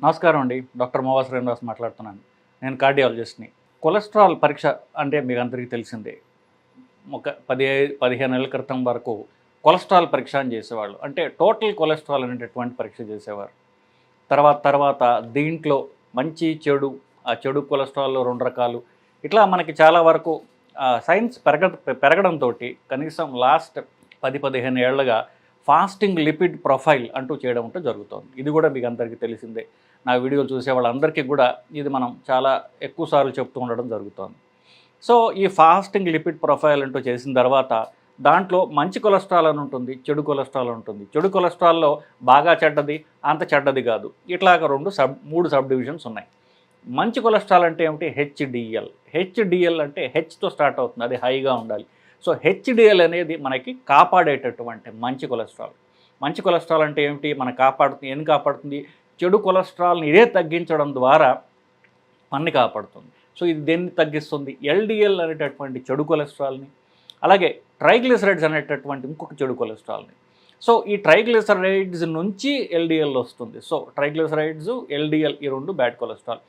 నమస్కారం అండి. డాక్టర్ మోవా శ్రీనివాస్ మాట్లాడుతున్నాను. నేను కార్డియాలజిస్ట్‌ని. కొలెస్ట్రాల్ పరీక్ష అంటే మీకు అందరికీ తెలిసిందే. ఒక 15 నెలల క్రితం వరకు కొలెస్ట్రాల్ పరీక్ష అని చేసేవాళ్ళు. అంటే టోటల్ కొలెస్ట్రాల్ అనేటటువంటి పరీక్ష చేసేవారు. తర్వాత దీంట్లో మంచి, చెడు, ఆ చెడు కొలెస్ట్రాల్‌లో 2 రకాలు ఇట్లా మనకి చాలా వరకు సైన్స్ పెరగడంతోటి కనీసం లాస్ట్ 10-15 ఏళ్లుగా ఫాస్టింగ్ లిపిడ్ ప్రొఫైల్ అంటూ చేయడం అంటూ జరుగుతోంది. ఇది కూడా మీకు అందరికీ తెలిసిందే. నా వీడియోలు చూసే వాళ్ళందరికీ కూడా ఇది మనం చాలా ఎక్కువ సార్లు చెప్తూ ఉండడం జరుగుతోంది. సో ఈ ఫాస్టింగ్ లిపిడ్ ప్రొఫైల్ అంటూ చేసిన తర్వాత దాంట్లో మంచి కొలెస్ట్రాల్ అని ఉంటుంది, చెడు కొలెస్ట్రాల్ ఉంటుంది. చెడు కొలెస్ట్రాల్లో బాగా చెడ్డది, అంత చెడ్డది కాదు, ఇట్లాగ 3 సబ్ డివిజన్స్ ఉన్నాయి. మంచి కొలెస్ట్రాల్ అంటే ఏమిటి? హెచ్డిఎల్. హెచ్డిఎల్ అంటే హెచ్తో స్టార్ట్ అవుతుంది, అది హైగా ఉండాలి. సో హెచ్డిఎల్ అనేది మనకి కాపాడేటటువంటి మంచి కొలెస్ట్రాల్. మంచి కొలెస్ట్రాల్ అంటే ఏమిటి? మనకు ఏం కాపాడుతుంది? చెడు కొలెస్ట్రాల్ని ఇదే తగ్గించడం ద్వారా మనని కాపాడుతుంది. సో ఇది దేన్ని తగ్గిస్తుంది? ఎల్డిఎల్ అనేటటువంటి చెడు కొలెస్ట్రాల్ని, అలాగే ట్రైగ్లిసరైడ్స్ అనేటటువంటి ఇంకొక చెడు కొలెస్ట్రాల్ని. సో ఈ ట్రైగ్లిసరైడ్స్ నుంచి ఎల్డిఎల్ వస్తుంది. సో ట్రైగ్లిసరైడ్స్, ఎల్డిఎల్ ఈ 2 బ్యాడ్ కొలెస్ట్రాల్.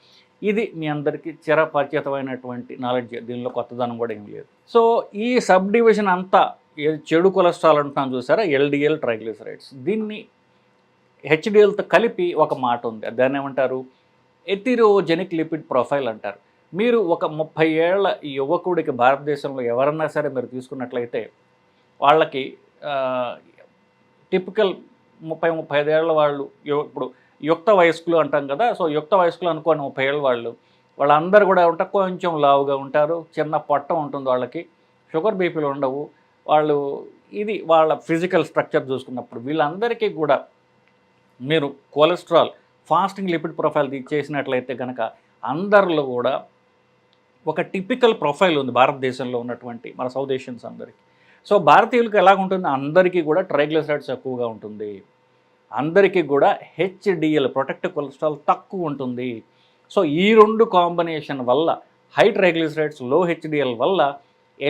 ఇది మీ అందరికీ చిరపరిచితమైనటువంటి నాలెడ్జ్, దీనిలో కొత్తదనం కూడా ఏం లేదు. సో ఈ సబ్ డివిజన్ అంతా చెడు కొలెస్ట్రాల్ అంటున్నాం చూసారా, ఎల్డిఎల్, ట్రైగ్లిసరైడ్స్. దీన్ని హెచ్డిఎల్తో కలిపి ఒక మాట ఉంది, దాన్ని ఏమంటారు? ఎథిరోజెనిక్ లిపిడ్ ప్రొఫైల్ అంటారు. మీరు ఒక 30 ఏళ్ల యువకుడికి భారతదేశంలో ఎవరన్నా సరే మీరు తీసుకున్నట్లయితే వాళ్ళకి టిపికల్ 30-35 ఏళ్ల వాళ్ళు, ఇప్పుడు యుక్త వయస్కులు అంటాం కదా, సో యుక్త వయస్కులు అనుకోండి 30 ఏళ్ళ వాళ్ళందరూ కూడా కొంచెం లావుగా ఉంటారు, చిన్న పొట్ట ఉంటుంది వాళ్ళకి, షుగర్ బీపీలు ఉండవు వాళ్ళు. ఇది వాళ్ళ ఫిజికల్ స్ట్రక్చర్ చూసుకున్నప్పుడు వీళ్ళందరికీ కూడా మీరు కొలెస్ట్రాల్ ఫాస్టింగ్ లిపిడ్ ప్రొఫైల్ చేసినట్లయితే కనుక అందరిలో కూడా ఒక టిపికల్ ప్రొఫైల్ ఉంది భారతదేశంలో ఉన్నటువంటి మన సౌత్ ఏషియన్స్ అందరికీ. సో భారతీయులకు ఎలాగుంటుంది? అందరికీ కూడా ట్రైగ్లిసరైడ్స్ ఎక్కువగా ఉంటుంది, అందరికీ కూడా హెచ్డిఎల్ ప్రొటెక్టివ్ కొలెస్ట్రాల్ తక్కువ ఉంటుంది. సో ఈ 2 కాంబినేషన్ వల్ల, హై ట్రైగ్లిసరైడ్స్, లో హెచ్డిఎల్ వల్ల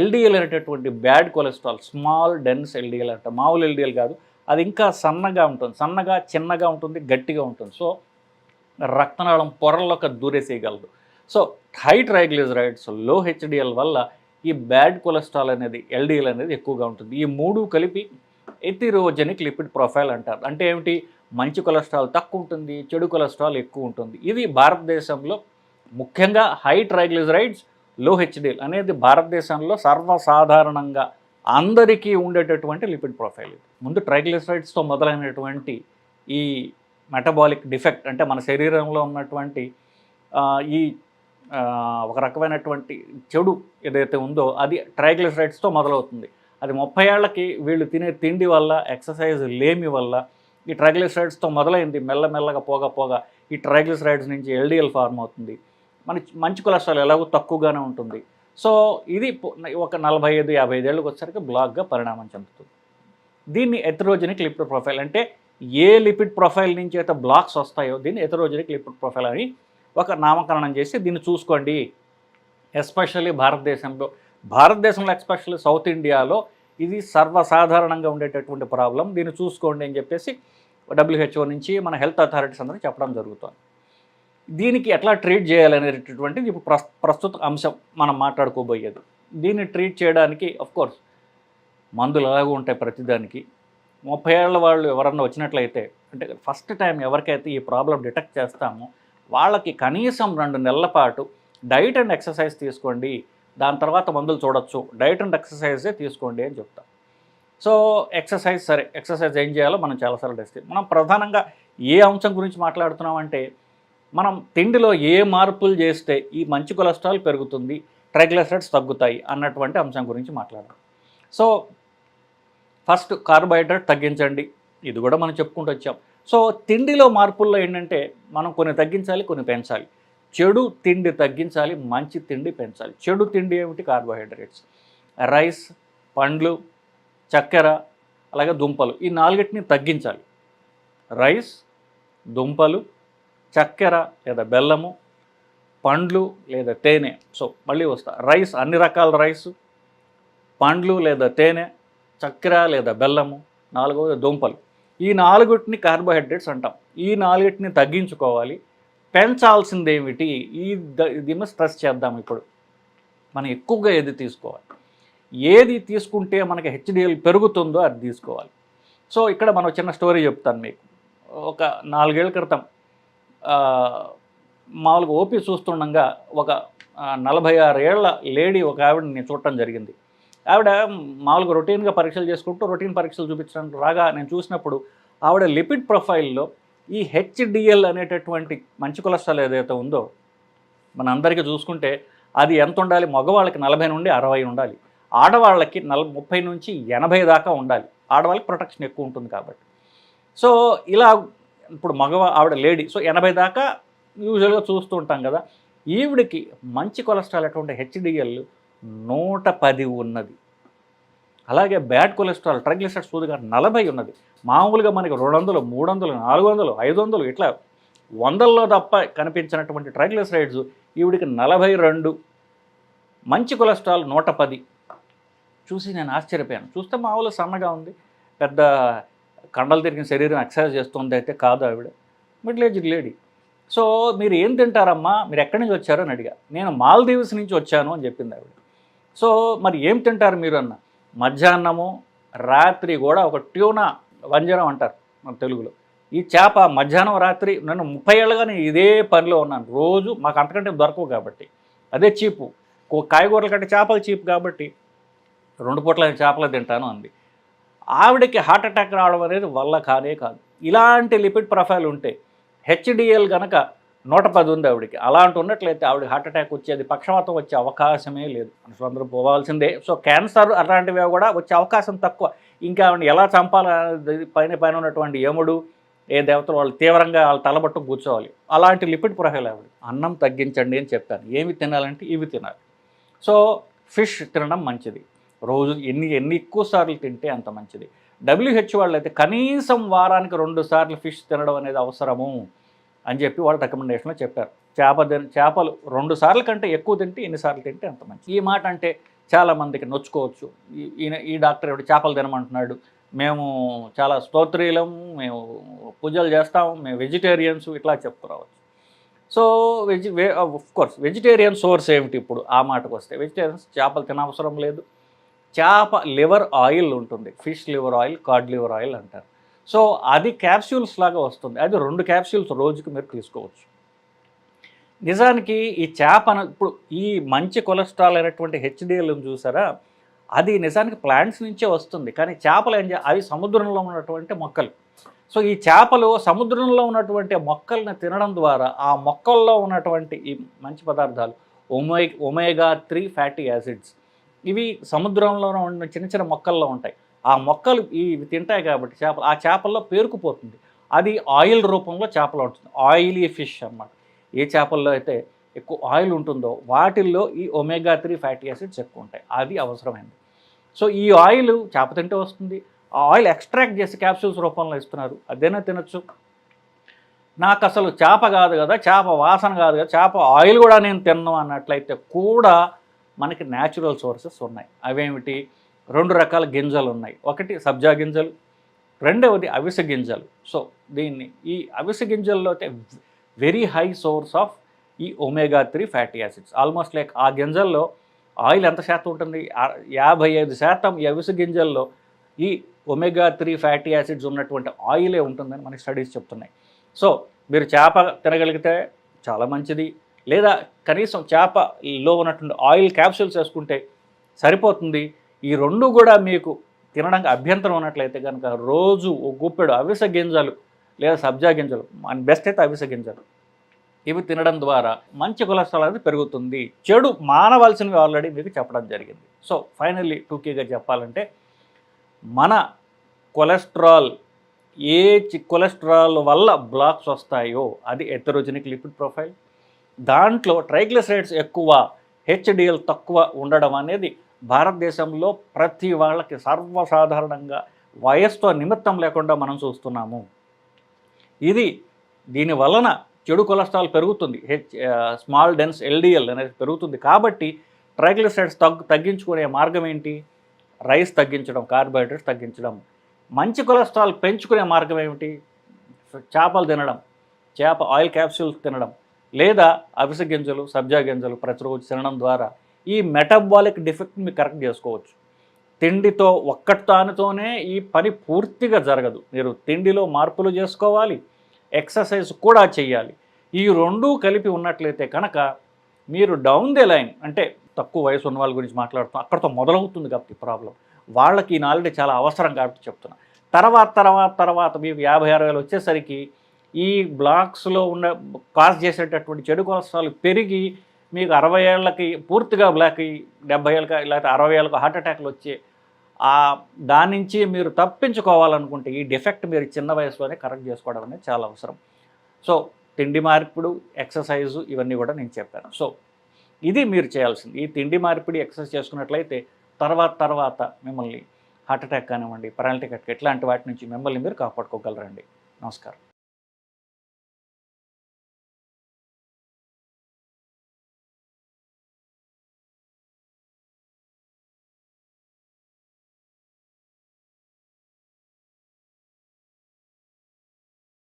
ఎల్డిఎల్ అనేటటువంటి bad cholesterol, small dense LDL అంటే మామూలు ఎల్డిఎల్ కాదు, అది ఇంకా సన్నగా ఉంటుంది, చిన్నగా ఉంటుంది, గట్టిగా ఉంటుంది. సో రక్తనాళం పొరల్లోకి దూరేసేయగలదు. సో హై ట్రైగ్లిసరైడ్స్, లో హెచ్డిఎల్ వల్ల ఈ బ్యాడ్ కొలెస్ట్రాల్ అనేది, ఎల్డిఎల్ అనేది ఎక్కువగా ఉంటుంది. ఈ 3 కలిపి ఎథిరోజెనిక్ లిపిడ్ ప్రొఫైల్ అంటారు. అంటే ఏమిటి? మంచి కొలెస్ట్రాల్ తక్కువ ఉంటుంది, చెడు కొలెస్ట్రాల్ ఎక్కువ ఉంటుంది. ఇది భారతదేశంలో ముఖ్యంగా హై ట్రైగ్లిసరైడ్స్, లో హెచ్డిఎల్ అనేది భారతదేశంలో సర్వసాధారణంగా అందరికీ ఉండేటటువంటి లిపిడ్ ప్రొఫైల్. ఇది ముందు ట్రైగ్లిసరైడ్స్తో మొదలైనటువంటి ఈ మెటబాలిక్ డిఫెక్ట్, అంటే మన శరీరంలో ఉన్నటువంటి ఈ ఒక రకమైనటువంటి చెడు ఏదైతే ఉందో అది ట్రైగ్లిసరైడ్స్తో మొదలవుతుంది. అది 30 ఏళ్లకి వీళ్ళు తినే తిండి వల్ల, ఎక్సర్సైజ్ లేమి వల్ల ఈ ట్రైగ్లిసరైడ్స్తో మొదలైంది. మెల్లమెల్లగా పోగా ఈ ట్రైగ్లిసరైడ్స్ నుంచి ఎల్డిఎల్ ఫార్మ్ అవుతుంది. మంచి కొలెస్ట్రాల్ ఎలాగో తక్కువగానే ఉంటుంది. సో ఇది ఒక 45-50 ఏళ్ళకి వచ్చేసరికి బ్లాక్గా పరిణామం చెందుతుంది. దీన్ని ఎథిరోజెనిక్ లిపిడ్ ప్రొఫైల్ అంటే, ఏ లిపిడ్ ప్రొఫైల్ నుంచి అయితే బ్లాక్స్ వస్తాయో దీన్ని ఎథిరోజెనిక్ లిపిడ్ ప్రొఫైల్ అని ఒక నామకరణం చేసి దీన్ని చూసుకోండి. ఎస్పెషల్లీ భారతదేశంలో ఎస్పెషల్లీ సౌత్ ఇండియాలో ఇది సర్వసాధారణంగా ఉండేటటువంటి ప్రాబ్లం. దీన్ని చూసుకోండి అని చెప్పేసి WHO నుంచి మన హెల్త్ అథారిటీస్ అందరికీ చెప్పడం జరుగుతుంది. దీనికి ఎట్లా ట్రీట్ చేయాలనేటటువంటిది ఇప్పుడు ప్రస్తుత అంశం మనం మాట్లాడుకోబోయేది. దీన్ని ట్రీట్ చేయడానికి ఆఫ్కోర్స్ మందులు ఎలాగో ఉంటాయి ప్రతిదానికి. 30 ఏళ్ళ వాళ్ళు ఎవరన్నా వచ్చినట్లయితే, అంటే ఫస్ట్ టైం ఎవరికైతే ఈ ప్రాబ్లం డిటెక్ట్ చేస్తామో వాళ్ళకి కనీసం 2 నెలల పాటు డైట్ అండ్ ఎక్సర్సైజ్ తీసుకోండి, దాని తర్వాత మందులు చూడొచ్చు, డైట్ అండ్ ఎక్సర్సైజే తీసుకోండి అని చెప్తాం. సో ఎక్సర్సైజ్ ఏం చేయాలో మనం చాలాసార్లు డిస్కస్. మనం ప్రధానంగా ఏ అంశం గురించి మాట్లాడుతున్నామంటే, మనం తిండిలో ఏ మార్పులు చేస్తే ఈ మంచి కొలెస్ట్రాల్ పెరుగుతుంది, ట్రైగ్లిసరైడ్స్ తగ్గుతాయి అన్నటువంటి అంశం గురించి మాట్లాడాలి. సో ఫస్ట్ కార్బోహైడ్రేట్ తగ్గించండి, ఇది కూడా మనం చెప్పుకుంటూ వచ్చాం. సో తిండిలో మార్పుల్లో ఏంటంటే మనం కొన్ని తగ్గించాలి, కొన్ని పెంచాలి. చెడు తిండి తగ్గించాలి, మంచి తిండి పెంచాలి. చెడు తిండి ఏమిటి? కార్బోహైడ్రేట్స్, రైస్, పండ్లు, చక్కెర, అలాగే దుంపలు, ఈ 4టిని తగ్గించాలి. రైస్, దుంపలు, చక్కెర లేదా బెల్లము, పండ్లు లేదా తేనె. సో మళ్ళీ రైస్, అన్ని రకాల రైసు, పండ్లు లేదా తేనె, చక్కెర లేదా బెల్లము, 4వది దుంపలు. ఈ 4టిని కార్బోహైడ్రేట్స్ అంటాం. ఈ 4టిని తగ్గించుకోవాలి. పెంచాల్సింది ఏమిటి, దీన్ని స్ట్రెస్ చేద్దాం. ఇప్పుడు మనం ఎక్కువగా ఏది తీసుకోవాలి, ఏది తీసుకుంటే మనకి హెచ్డిఎల్ పెరుగుతుందో అది తీసుకోవాలి. సో ఇక్కడ మనం చిన్న స్టోరీ చెప్తాను మీకు. ఒక 4 ఏళ్ల క్రితం మామూలుగా ఓపీ చూస్తుండగా ఒక 46 ఏళ్ల లేడీ ఒక ఆవిడని నేను చూడటం జరిగింది. ఆవిడ మామూలుగా రొటీన్గా పరీక్షలు చేసుకుంటూ రొటీన్ పరీక్షలు చూపించడానికి రాగా నేను చూసినప్పుడు ఆవిడ లిపిడ్ ప్రొఫైల్లో ఈ హెచ్డిఎల్ అనేటటువంటి మంచి కొలెస్ట్రాల్ ఏదైతే ఉందో మన అందరికీ చూసుకుంటే అది ఎంత ఉండాలి, మగవాళ్ళకి 40 నుండి 60 ఉండాలి, ఆడవాళ్ళకి 30 నుంచి 80 దాకా ఉండాలి. ఆడవాళ్ళకి ప్రొటెక్షన్ ఎక్కువ ఉంటుంది కాబట్టి. సో ఇలా ఇప్పుడు ఆవిడ లేడీ, సో 80 దాకా యూజువల్గా చూస్తూ ఉంటాం కదా. ఈవిడికి మంచి కొలెస్ట్రాల్ అటువంటి హెచ్డిఎల్ 110 ఉన్నది. అలాగే బ్యాడ్ కొలెస్ట్రాల్ ట్రైగ్లిసరైడ్స్ సూదిగా 40 ఉన్నది. మామూలుగా మనకి 200, 300, 400, 500 ఇట్లా 100లో తప్ప కనిపించినటువంటి ట్రైగ్లిసరైడ్స్ ఈవిడికి 42, మంచి కొలెస్ట్రాల్ 110. చూసి నేను ఆశ్చర్యపోయాను. చూస్తే మామూలుగా సన్నగా ఉంది, పెద్ద కండలు తిరిగిన శరీరం ఎక్సర్సైజ్ చేస్తుంది అయితే కాదు ఆవిడ, మిడిల్ ఏజ్డ్ లేడీ. సో మీరు ఏం తింటారమ్మా, మీరు ఎక్కడి నుంచి వచ్చారో అని అడిగా. నేను మాల్దీవ్స్ నుంచి వచ్చాను అని చెప్పింది ఆవిడ. సో మరి ఏం తింటారు మీరు అన్న, మధ్యాహ్నము రాత్రి కూడా ఒక ట్యూనా వంజరం అంటారు మన తెలుగులో, ఈ చేప మధ్యాహ్నం రాత్రి. నేను 30 ఏళ్ళుగా నేను ఇదే పనిలో ఉన్నాను. రోజు మాకు అంతకంటే దొరకవు కాబట్టి, అదే చీపు, కాయగూరల కంటే చేపలు చీపు కాబట్టి 2 పూట్ల చేపలు తింటాను అంది. ఆవిడకి హార్ట్ అటాక్ రావడం అనేది వల్ల కానే కాదు. ఇలాంటి లిపిడ్ ప్రొఫైల్ ఉంటే హెచ్డిఎల్ కనుక 110 ఉంది ఆవిడకి, అలాంటి ఉన్నట్లయితే ఆవిడకి హార్ట్ అటాక్ వచ్చేది, పక్షవాతం వచ్చే అవకాశమే లేదు. మనుషులు అందరూ పోవాల్సిందే. సో క్యాన్సర్ అలాంటివి కూడా వచ్చే అవకాశం తక్కువ. ఇంకా ఆవిడని ఎలా చంపాలనేది పైన ఉన్నటువంటి యముడు ఏ దేవతలు వాళ్ళు తీవ్రంగా వాళ్ళ తలబట్టు కూర్చోవాలి. అలాంటి లిపిడ్ ప్రొఫైల్ ఆవిడ. అన్నం తగ్గించండి అని చెప్పాను. ఏమి తినాలంటే ఇవి తినాలి. సో ఫిష్ తినడం మంచిది. రోజు ఎన్ని ఎక్కువ సార్లు తింటే అంత మంచిది. WHO వాళ్ళు అయితే కనీసం వారానికి 2 సార్లు ఫిష్ తినడం అనేది అవసరము అని చెప్పి వాళ్ళు రికమెండేషన్లో చెప్పారు. చేపలు 2 సార్లు కంటే ఎక్కువ తింటే ఎన్నిసార్లు తింటే అంత మంచిది. ఈ మాట అంటే చాలామందికి నొచ్చుకోవచ్చు. ఈ డాక్టర్ ఎవడు చేపలు తినమంటున్నాడు, మేము చాలా స్తోత్రీలం, మేము పూజలు చేస్తాం, మేము వెజిటేరియన్స్, ఇట్లా చెప్పుకోవచ్చు. సో కోర్స్ వెజిటేరియన్ సోర్స్ ఏమిటి ఇప్పుడు ఆ మాటకు వస్తే, వెజిటేరియన్స్ చేపలు తినవసరం లేదు. చేప లివర్ ఆయిల్ ఉంటుంది, fish liver oil, card liver oil అంటారు. సో అది క్యాప్సూల్స్ లాగా వస్తుంది. అది 2 క్యాప్సూల్స్ రోజుకి మీరు తీసుకోవచ్చు. నిజానికి ఈ చేపను ఇప్పుడు ఈ మంచి కొలెస్ట్రాల్ అయినటువంటి హెచ్డిఎల్ చూసారా, అది నిజానికి ప్లాంట్స్ నుంచే వస్తుంది. కానీ చేపలు అవి సముద్రంలో ఉన్నటువంటి మొక్కలు. సో ఈ చేపలు సముద్రంలో ఉన్నటువంటి మొక్కల్ని తినడం ద్వారా ఆ మొక్కల్లో ఉన్నటువంటి ఈ మంచి పదార్థాలు ఒమేగా 3 ఫ్యాటీ యాసిడ్స్, ఇవి సముద్రంలో ఉన్న చిన్న చిన్న మొక్కల్లో ఉంటాయి. ఆ మొక్కలు ఇవి తింటాయి కాబట్టి ఆ చేపల్లో పేరుకుపోతుంది. అది ఆయిల్ రూపంలో చేపలు ఉంటుంది, ఆయిలీ ఫిష్ అన్నమాట. ఏ చేపల్లో అయితే ఎక్కువ ఆయిల్ ఉంటుందో వాటిల్లో ఈ ఒమేగా 3 ఫ్యాటీ యాసిడ్స్ ఎక్కువ ఉంటాయి. అది అవసరమైంది. సో ఈ ఆయిల్ చేప తింటే వస్తుంది. ఆ ఆయిల్ ఎక్స్ట్రాక్ట్ చేసి క్యాప్సూల్స్ రూపంలో ఇస్తున్నారు, అదేనా తినచ్చు. నాకు అసలు చేప కాదు కదా, చేప వాసన కాదు కదా, చేప ఆయిల్ కూడా నేను తిన్నాను అన్నట్లయితే కూడా మనకి న్యాచురల్ సోర్సెస్ ఉన్నాయి. అవేమిటి, 2 రకాల గింజలు ఉన్నాయి. ఒకటి సబ్జా గింజలు, రెండవది అవిసె గింజలు. సో ఈ అవిసె గింజల్లో అయితే వెరీ హై సోర్స్ ఆఫ్ ఈ omega 3 fatty acids. Almost like ఆ గింజల్లో ఆయిల్ ఎంత శాతం ఉంటుంది, 55% ఈ అవిసె గింజల్లో ఈ ఒమేగా 3 ఫ్యాటీ యాసిడ్స్ ఉన్నటువంటి ఆయిలే ఉంటుందని మనకి స్టడీస్ చెప్తున్నాయి. సో మీరు చేప తినగలిగితే చాలా మంచిది, లేదా కనీసం చేపలో ఉన్నటువంటి ఆయిల్ క్యాప్సూల్స్ వేసుకుంటే సరిపోతుంది. ఈ 2 కూడా మీకు తినడానికి అభ్యంతరం ఉన్నట్లయితే కనుక రోజు ఒక గుప్పెడు అవిసె గింజలు లేదా సబ్జా గింజలు, బెస్ట్ అయితే అవిసె గింజలు, ఇవి తినడం ద్వారా మంచి కొలెస్ట్రాల్ అనేది పెరుగుతుంది. చెడు మానవలసినవి ఆల్రెడీ మీకు చెప్పడం జరిగింది. సో ఫైనల్లీ టూకీగా చెప్పాలంటే మన కొలెస్ట్రాల్ కొలెస్ట్రాల్ వల్ల బ్లాక్స్ వస్తాయో అది ఎథెరోజెనిక్ లిపిడ్ ప్రొఫైల్. దాంట్లో ట్రైగ్లిసరైడ్స్ ఎక్కువ, హెచ్డిఎల్ తక్కువ ఉండడం అనేది భారతదేశంలో ప్రతి వాళ్ళకి సర్వసాధారణంగా వయస్సుతో నిమిత్తం లేకుండా మనం చూస్తున్నాము. దీని వలన చెడు కొలెస్ట్రాల్ పెరుగుతుంది, స్మాల్ డెన్స్ ఎల్డిఎల్ అనేది పెరుగుతుంది. కాబట్టి ట్రైగ్లిసరైడ్స్ తగ్గించుకునే మార్గం ఏంటి, రైస్ తగ్గించడం, కార్బోహైడ్రేట్స్ తగ్గించడం. మంచి కొలెస్ట్రాల్ పెంచుకునే మార్గం ఏమిటి, చేపలు తినడం, చేప ఆయిల్ క్యాప్సూల్స్ తినడం. లేదా అవిసె గింజలు, సబ్జా గింజలు ప్రతిరోజు తినడం ద్వారా ఈ మెటబాలిక్ డిఫెక్ట్ని మీరు కరెక్ట్ చేసుకోవచ్చు. తిండితో ఒక్కటానితోనే ఈ పని పూర్తిగా జరగదు. మీరు తిండిలో మార్పులు చేసుకోవాలి, ఎక్సర్సైజ్ కూడా చేయాలి. ఈ రెండూ కలిపి ఉన్నట్లయితే కనుక మీరు డౌన్ ది లైన్, అంటే తక్కువ వయసు ఉన్న వాళ్ళ గురించి మాట్లాడుతున్నాం, అక్కడితో మొదలవుతుంది కాబట్టి ప్రాబ్లం. వాళ్ళకి ఈ నాలెడ్జ్ చాలా అవసరం కాబట్టి చెప్తున్నా. తర్వాత మీకు 50-60 వచ్చేసరికి ఈ బ్లాక్స్లో ఉన్న కాజ్ చేసేటటువంటి చెడు కొలెస్ట్రాల్ పెరిగి మీకు 60 ఏళ్ళకి పూర్తిగా బ్లాక్ అయ్యి 70 ఏళ్ళకి లేకపోతే 60 ఏళ్ళకి హార్ట్ అటాక్లు వచ్చి దాని నుంచి మీరు తప్పించుకోవాలనుకుంటే ఈ డిఫెక్ట్ మీరు చిన్న వయసులోనే కరెక్ట్ చేసుకోవడం అనేది చాలా అవసరం. సో తిండి మార్పిడి, ఎక్సర్సైజు ఇవన్నీ కూడా నేను చెప్పాను. సో ఇది మీరు చేయాల్సింది. ఈ తిండి మార్పిడి, ఎక్సర్సైజ్ చేసుకున్నట్లయితే తర్వాత మిమ్మల్ని హార్ట్ అటాక్ కానివ్వండి, పెరాలిటిక్ అటాక్ ఇట్లాంటి వాటి నుంచి మిమ్మల్ని మీరు కాపాడుకోగలరండి. నమస్కారం.